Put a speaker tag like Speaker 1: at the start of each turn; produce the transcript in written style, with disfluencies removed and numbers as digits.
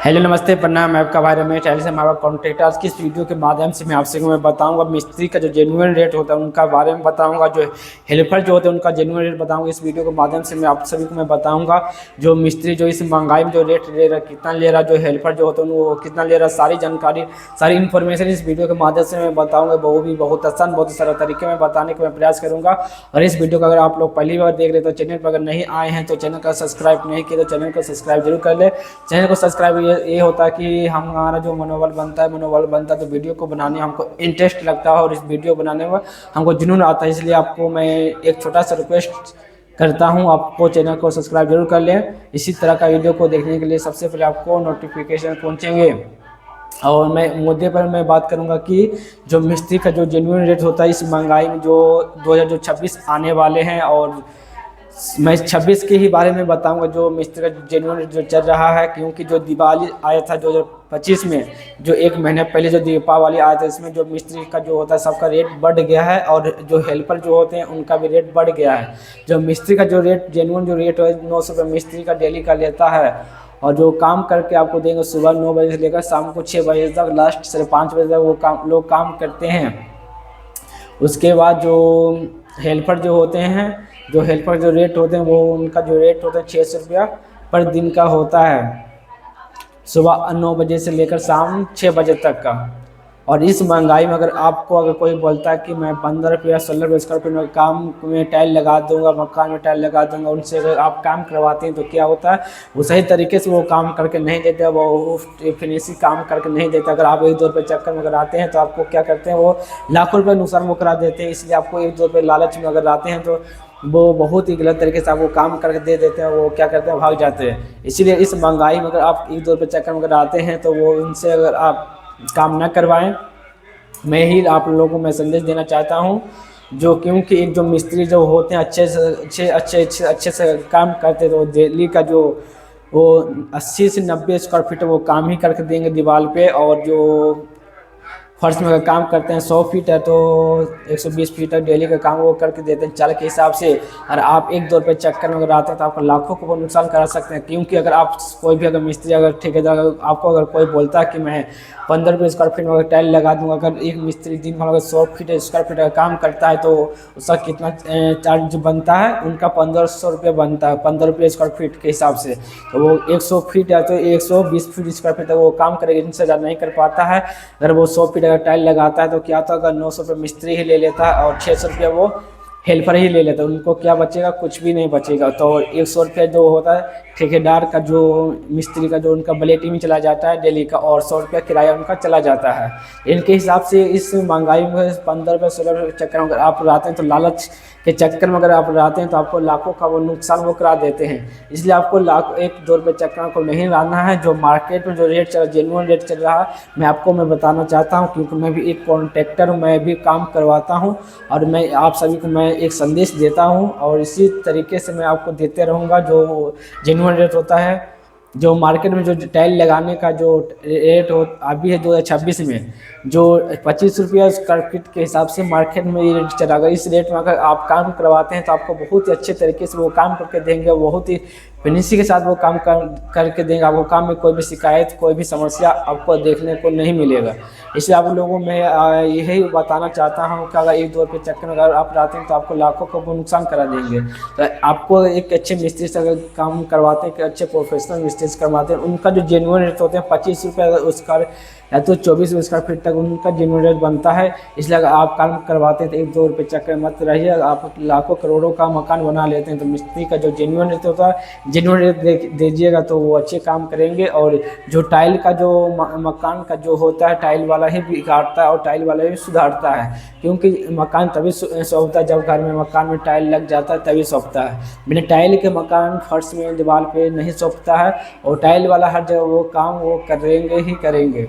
Speaker 1: Hello नमस्ते प्रणाम। मैं आपका भाई रमेश से हमारा कॉन्ट्रैक्टर। आज की इस वीडियो के माध्यम से मैं बताऊंगा मिस्त्री का जो जेन्युइन रेट होता है उनका बारे में बताऊंगा, जो हेल्पर जो होते हैं उनका जेन्युइन रेट बताऊंगा। इस वीडियो के माध्यम से मैं आप सभी को बताऊंगा जो मिस्त्री जो इस महंगाई में जो रेट ले रहा है, कितना ले रहा है, जो हेल्पर जो होते हैं वो कितना ले रहा है, सारी जानकारी सारी इन्फॉर्मेशन इस वीडियो के माध्यम से मैं बताऊँगा। वो भी बहुत आसान बहुत सारा तरीके में बताने का मैं प्रयास करूँगा। और इस वीडियो को अगर आप लोग पहली बार देख रहे तो चैनल पर अगर नहीं आए हैं तो चैनल का सब्सक्राइब नहीं किया तो चैनल को सब्सक्राइब जरूर कर ले। चैनल को सब्सक्राइब ये होता है कि हमारा जो मनोबल बनता है तो वीडियो को बनाने हमको इंटरेस्ट लगता है और इस वीडियो बनाने में हमको जुनून आता है। इसलिए आपको मैं एक छोटा सा रिक्वेस्ट करता हूं, आपको चैनल को सब्सक्राइब जरूर कर लें। इसी तरह का वीडियो को देखने के लिए सबसे पहले आपको नोटिफिकेशन पहुंचेंगे। और मैं मुद्दे पर मैं बात करूंगा कि जो मिस्त्री का जो जेन्युइन रेट होता है इस महंगाई में जो 2026 आने वाले हैं, और मैं 26 के ही बारे में बताऊंगा जो मिस्त्री का जेन्युइन जो चल रहा है। क्योंकि जो दिवाली आया था 2025 में, जो एक महीने पहले जो दीपावली आया था, इसमें जो मिस्त्री का जो होता है सबका रेट बढ़ गया है और जो हेल्पर जो होते हैं उनका भी रेट बढ़ गया है। जो मिस्त्री का जो रेट जेन्युइन जो रेट है 900 रुपये मिस्त्री का डेली का लेता है, और जो काम करके आपको देंगे सुबह 9 बजे से लेकर शाम को 6 बजे तक, लास्ट से 5 बजे तक वो लोग काम करते हैं। उसके बाद जो हेल्पर जो होते हैं, जो हेल्पर जो रेट होते हैं वो उनका जो रेट होता है 600 रुपया पर दिन का होता है, सुबह 9 बजे से लेकर शाम 6 बजे तक का। और इस महंगाई में अगर कोई बोलता है कि मैं 15 रुपया 16 रुपये स्क्वायर फीट में काम में टाइल लगा दूंगा, मकान में टाइल लगा दूंगा, उनसे अगर आप काम करवाते हैं तो क्या होता है वो सही तरीके से वो काम करके नहीं देते, वो फिनिशिंग काम करके नहीं देते। अगर आप 1-2 रुपये चक्कर में अगर आते हैं तो आपको क्या करते हैं वो लाखों रुपये नुकसान वो करा देते हैं। इसलिए आपको 1-2 रुपये लालच में अगर आते हैं तो वो बहुत ही गलत तरीके से आपको काम करके दे देते हैं, वो क्या करते हैं भाग जाते हैं। इसीलिए इस महंगाई में अगर आप 1-2 रुपये चक्कर में अगर आते हैं तो वो उनसे अगर आप काम ना करवाएं। मैं ही आप लोगों को मैं संदेश देना चाहता हूं, जो क्योंकि एक जो मिस्त्री जो होते हैं अच्छे से काम करते तो दिल्ली का जो वो 80 से 90 स्क्वायर फीट वो काम ही करके देंगे दीवार पे। और जो फर्श में अगर काम करते हैं 100 फीट है तो 120 फीट तक डेली का काम वो करके देते हैं चाल के हिसाब से। और आप 1-2 रुपये चक्कर में अगर आते हैं तो आपको लाखों को वो नुकसान करा सकते हैं। क्योंकि अगर आप कोई भी अगर मिस्त्री अगर ठेकेदार आपको अगर कोई बोलता है कि मैं 15 रुपये स्क्वायर फीट में अगर टाइल लगा दूंगा, अगर एक मिस्त्री दिन भर अगर 100 फीट स्क्वायर फीट का काम करता है तो उसका कितना चार्ज बनता है, उनका 1500 रुपये बनता है 15 रुपये स्क्वायर फीट के हिसाब से। तो वो 100 फीट है तो 120 फीट स्क्वायर फीट तक वो काम करेगा, इनसे ज़्यादा नहीं कर पाता है। अगर वो 100 फीट अगर टाइल लगाता है तो क्या होता है, अगर 900 रुपये मिस्त्री ही ले लेता है और 600 रुपये वो हेल्पर ही ले लेता है, उनको क्या बचेगा, कुछ भी नहीं बचेगा। तो 100 रुपये जो होता है ठेकेदार का जो मिस्त्री का जो उनका ब्लेटी में चला जाता है डेली का, और 100 रुपया किराया उनका चला जाता है। इनके हिसाब से इस महंगाई में 15 रुपये 16 रुपये चक्कर में अगर आप रहते हैं तो लालच के चक्कर में अगर आप रहते हैं तो आपको लाखों का वो नुकसान वो करा देते हैं। इसलिए आपको 1-2 रुपये चक्कर को नहीं रहना है। जो मार्केट में जो रेट चल जेन्युइन रेट चल रहा है मैं बताना चाहता हूँ, क्योंकि मैं भी एक कॉन्ट्रैक्टर हूँ, मैं भी काम करवाता हूँ और मैं आप सभी को मैं एक संदेश देता हूँ और इसी तरीके से मैं आपको देते रहूँगा। जो जेन्युइन रेट होता है, जो मार्केट में जो टाइल लगाने का जो रेट हो अभी है 2026 में जो 25 रुपया स्क्वायर फीट के हिसाब से मार्केट में ये रेट चला गया। इस रेट में अगर आप काम करवाते हैं तो आपको बहुत ही अच्छे तरीके से वो काम करके देंगे, बहुत ही फिनिशिंग के साथ वो काम करके देंगे। आपको काम में कोई भी शिकायत कोई भी समस्या आपको देखने को नहीं मिलेगा। इसलिए आप लोगों में यही बताना चाहता हूँ कि अगर 1-2 रुपये चक्कर में अगर आप रहते हैं तो आपको लाखों का वो नुकसान करा देंगे। तो आपको एक अच्छे मिस्त्री से अगर काम करवाते हैं, अच्छे प्रोफेशनल मिस्त्री से करवाते हैं, उनका जो जेन्युइन रेट होते हैं 25 रुपये उसका या तो 24 स्क्वायर फीट तक उनका जेन्युइन रेट बनता है। इसलिए अगर आप काम करवाते हैं तो 1-2 रुपये चक्कर मत रहिए। आप लाखों करोड़ों का मकान बना लेते हैं तो मिस्त्री का जो जेन्युइन रेट होता है जेन्युइन रेट दीजिएगा तो वो अच्छे काम करेंगे। और जो टाइल का जो मकान का जो होता है टाइल वाला ही बिगाड़ता है और टाइल वाला ही सुधारता है, क्योंकि मकान तभी सौंपता है जब घर में मकान में टाइल लग जाता है तभी सौंपता है। बिना टाइल के मकान फर्श में दीवार पे नहीं सौंपता है, और टाइल वाला हर जगह वो काम वो करेंगे ही करेंगे।